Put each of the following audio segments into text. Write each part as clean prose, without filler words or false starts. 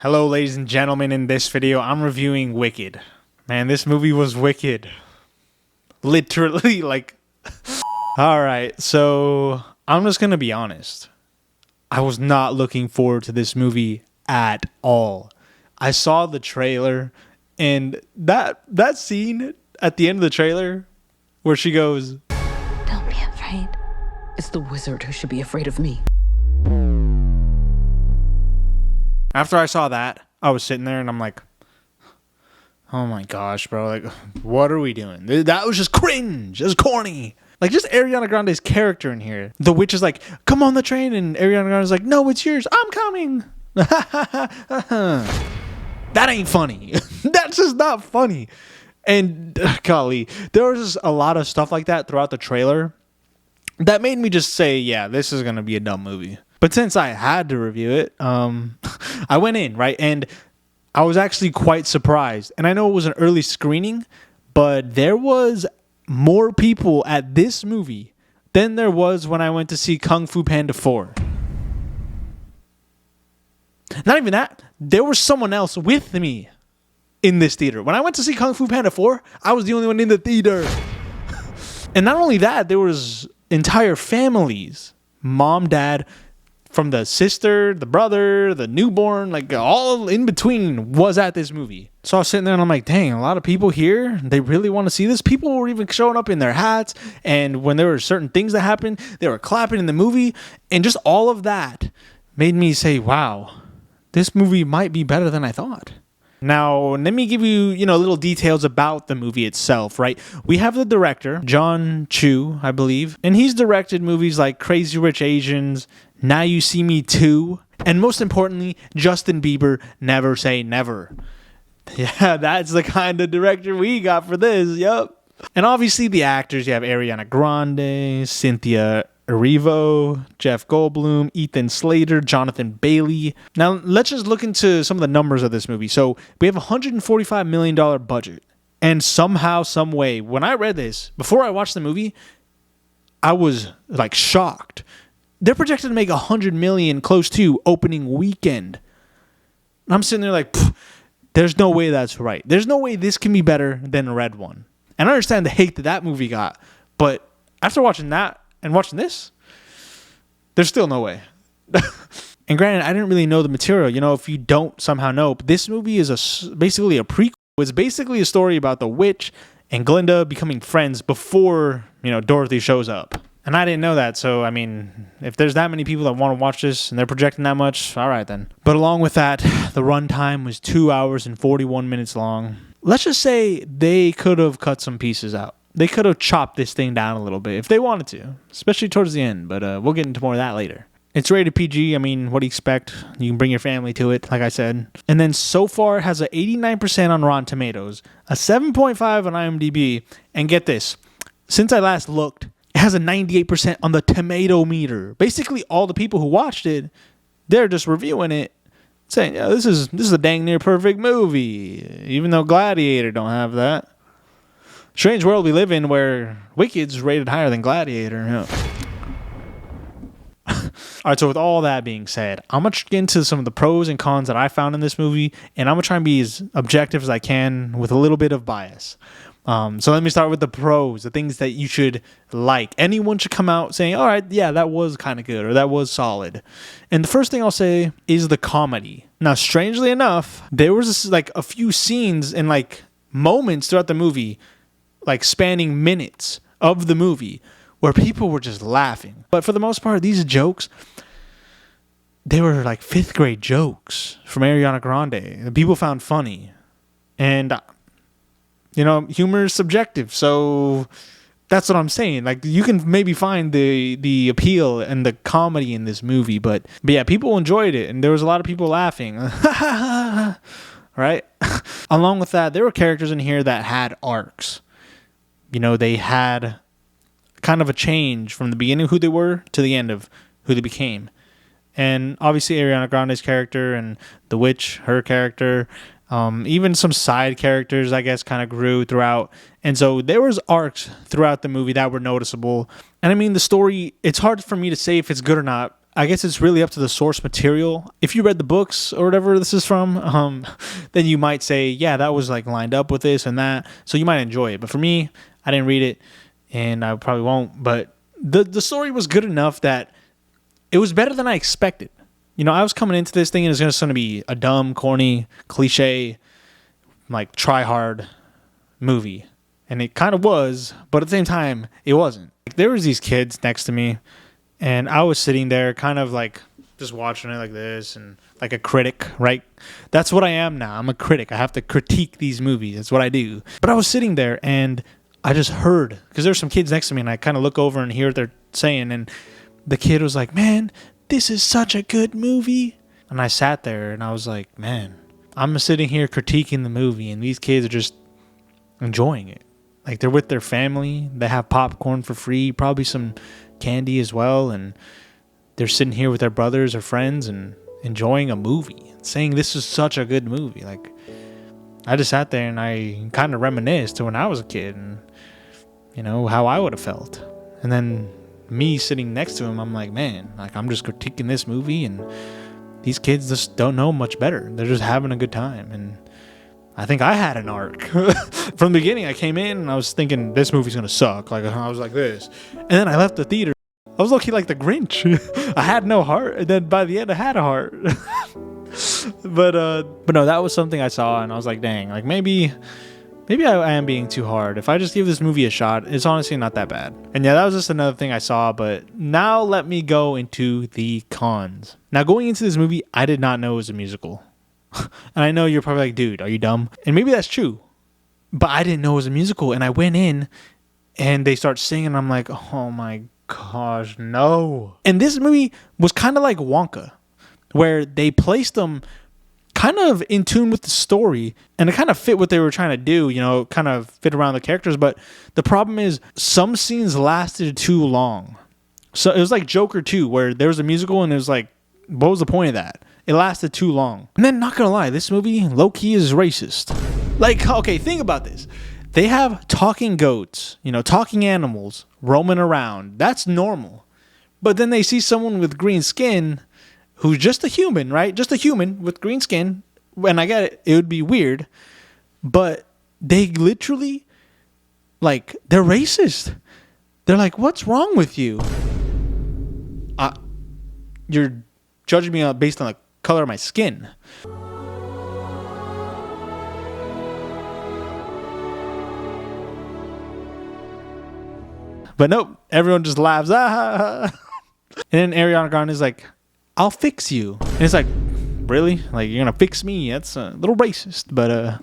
Hello, ladies and gentlemen. In this video, I'm reviewing Wicked. Man, this movie was wicked. Literally, like... Alright, so I'm just gonna be honest. I was not looking forward to this movie at all. I saw the trailer, and that scene at the end of the trailer where she goes, "Don't be afraid. It's the wizard who should be afraid of me." after I saw that, I was sitting there and I'm like, oh my gosh, bro. Like, what are we doing? That was just cringe. It was corny. Like, just Ariana Grande's character in here. The witch is like, come on the train. And Ariana Grande's like, no, it's yours. I'm coming. That ain't funny. That's just not funny. And golly, there was just a lot of stuff like that throughout the trailer that made me just say, yeah, this is going to be a dumb movie. But since I had to review it, I went in, right? And I was actually quite surprised. And I know it was an early screening, but there was more people at this movie than there was when I went to see Kung Fu Panda 4. Not even that. There was someone else with me in this theater. When I went to see Kung Fu Panda 4, I was the only one in the theater. And not only that, there was entire families. Mom, dad, from the sister, the brother, the newborn, like all in between was at this movie. So I was sitting there and I'm like, dang, a lot of people here, they really want to see this. People were even showing up in their hats. And when there were certain things that happened, they were clapping in the movie. And just all of that made me say, wow, this movie might be better than I thought. Now, let me give you, little details about the movie itself, right? We have the director, Jon Chu, I believe, and he's directed movies like Crazy Rich Asians, Now You See Me 2, and most importantly, Justin Bieber, Never Say Never. Yeah, that's the kind of director we got for this, yup. And obviously the actors, you have Ariana Grande, Cynthia Erivo, Jeff Goldblum, Ethan Slater, Jonathan Bailey. Now, let's just look into some of the numbers of this movie. So, we have a $145 million budget. And somehow, some way, when I read this, before I watched the movie, I was, like, shocked. They're projected to make $100 million close to opening weekend. And I'm sitting there like, there's no way that's right. There's no way this can be better than Red One. And I understand the hate that movie got. But after watching that, and watching this, there's still no way. And granted, I didn't really know the material. If you don't somehow know, but this movie is basically a prequel. It's basically a story about the witch and Glinda becoming friends before, Dorothy shows up. And I didn't know that. So, I mean, if there's that many people that want to watch this and they're projecting that much, all right then. But along with that, the runtime was 2 hours and 41 minutes long. Let's just say they could have cut some pieces out. They could have chopped this thing down a little bit if they wanted to, especially towards the end, but we'll get into more of that later. It's rated PG. I mean, what do you expect? You can bring your family to it, like I said. And then so far it has a 89% on Rotten Tomatoes, a 7.5 on IMDb, and get this, since I last looked, it has a 98% on the tomato meter. Basically, all the people who watched it, they're just reviewing it, saying, yeah, this is a dang near perfect movie, even though Gladiator don't have that. Strange world we live in where Wicked's rated higher than Gladiator. All right, so with all that being said, I'm going to get into some of the pros and cons that I found in this movie, and I'm going to try and be as objective as I can with a little bit of bias. So let me start with the pros, the things that you should like. Anyone should come out saying, all right, yeah, that was kind of good, or that was solid. And the first thing I'll say is the comedy. Now, strangely enough, there was a few scenes and moments throughout the movie, spanning minutes of the movie, where people were just laughing. But for the most part, these jokes, they were like 5th grade jokes from Ariana Grande that people found funny. And, humor is subjective. So that's what I'm saying. You can maybe find the appeal and the comedy in this movie. But yeah, people enjoyed it. And there was a lot of people laughing. Right? Along with that, there were characters in here that had arcs. They had kind of a change from the beginning of who they were to the end of who they became. And obviously Ariana Grande's character and the witch, her character, even some side characters, I guess, kind of grew throughout. And so there was arcs throughout the movie that were noticeable. And I mean, the story, it's hard for me to say if it's good or not I guess it's really up to the source material. If you read the books or whatever this is from, then you might say, yeah, that was like lined up with this and that. So you might enjoy it. But for me, I didn't read it and I probably won't. But the story was good enough that it was better than I expected. You know, I was coming into this thinking it was just going to be a dumb, corny, cliche, like try hard movie. And it kind of was, but at the same time, it wasn't. Like, there was these kids next to me, and I was sitting there kind of like just watching it like this and like a critic, right? That's what I am now. I'm a critic. I have to critique these movies. That's what I do. But I was sitting there and I just heard, because there's some kids next to me, and I kind of look over and hear what they're saying, and the kid was like, man, this is such a good movie. And I sat there and I was like, man, I'm sitting here critiquing the movie and these kids are just enjoying it. Like, they're with their family. They have popcorn for free, probably some candy as well. And they're sitting here with their brothers or friends and enjoying a movie, saying this is such a good movie. Like, I just sat there and I kind of reminisced to when I was a kid and, you know, how I would have felt. And then me sitting next to him, I'm like, man, like, I'm just critiquing this movie and these kids just don't know much better. They're just having a good time. And I think I had an arc. From the beginning, I came in and I was thinking this movie's going to suck. Like, I was like this. And then I left the theater. I was low-key like the Grinch. I had no heart. And then by the end, I had a heart. But no, that was something I saw and I was like, dang, like maybe I am being too hard. If I just give this movie a shot, it's honestly not that bad. And yeah, that was just another thing I saw. But now let me go into the cons. Now, going into this movie, I did not know it was a musical. And I know you're probably like, dude, are you dumb? And maybe that's true. But I didn't know it was a musical. And I went in and they start singing. And I'm like, oh my gosh, no. And this movie was kind of like Wonka, where they placed them kind of in tune with the story. And it kind of fit what they were trying to do, you know, kind of fit around the characters. But the problem is some scenes lasted too long. So it was like Joker 2, where there was a musical and it was like, what was the point of that? It lasted too long. And then, not gonna lie, this movie low-key is racist. Like, okay, think about this. They have talking goats, you know, talking animals roaming around. That's normal. But then they see someone with green skin who's just a human, right? Just a human with green skin. And I get it. It would be weird. But they literally, like, they're racist. They're like, what's wrong with you? You're judging me based on the color of my skin. But nope, everyone just laughs. Ah. And then Ariana Grande is like, I'll fix you. And it's like, really? Like, you're gonna fix me? That's a little racist. But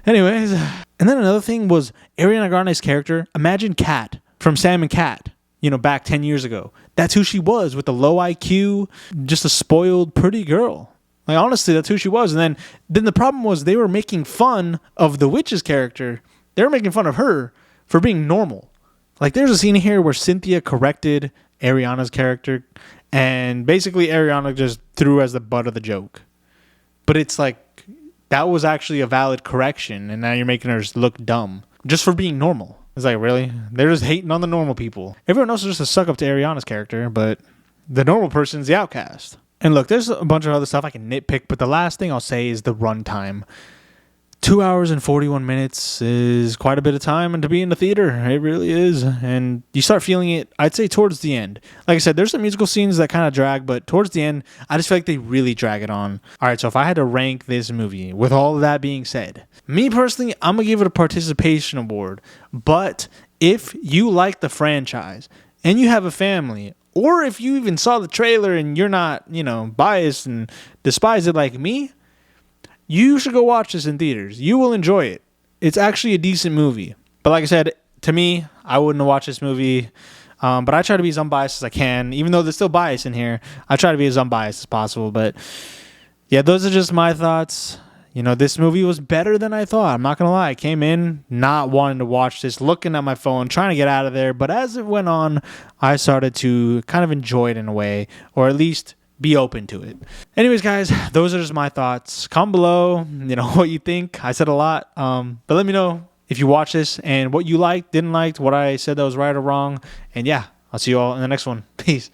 anyways. And then another thing was Ariana Grande's character. Imagine Kat from Sam and Cat, you know, back 10 years ago. That's who she was, with the low IQ, just a spoiled, pretty girl. Like, honestly, that's who she was. And then the problem was they were making fun of the witch's character. They were making fun of her for being normal. Like, there's a scene here where Cynthia corrected Ariana's character, and basically Ariana just threw as the butt of the joke. But it's like, that was actually a valid correction, and now you're making her look dumb just for being normal. It's like, really? They're just hating on the normal people. Everyone else is just a suck up to Ariana's character, but the normal person's the outcast. And look, there's a bunch of other stuff I can nitpick, but the last thing I'll say is the runtime. 2 hours and 41 minutes is quite a bit of time to be in the theater. It really is. And you start feeling it, I'd say, towards the end. Like I said, there's some musical scenes that kind of drag, but towards the end, I just feel like they really drag it on. All right, so if I had to rank this movie, with all of that being said, me personally, I'm going to give it a participation award. But if you like the franchise and you have a family, or if you even saw the trailer and you're not, you know, biased and despise it like me, you should go watch this in theaters. You will enjoy it. It's actually a decent movie. But like I said, to me, I wouldn't have watched this movie. But I try to be as unbiased as I can. Even though there's still bias in here, I try to be as unbiased as possible. But yeah, those are just my thoughts. You know, this movie was better than I thought. I'm not going to lie. I came in not wanting to watch this, looking at my phone, trying to get out of there. But as it went on, I started to kind of enjoy it in a way, or at least be open to it. Anyways, guys, those are just my thoughts. Comment below, you know, what you think. I said a lot, but let me know if you watch this and what you liked, didn't like, what I said that was right or wrong. And yeah, I'll see you all in the next one. Peace.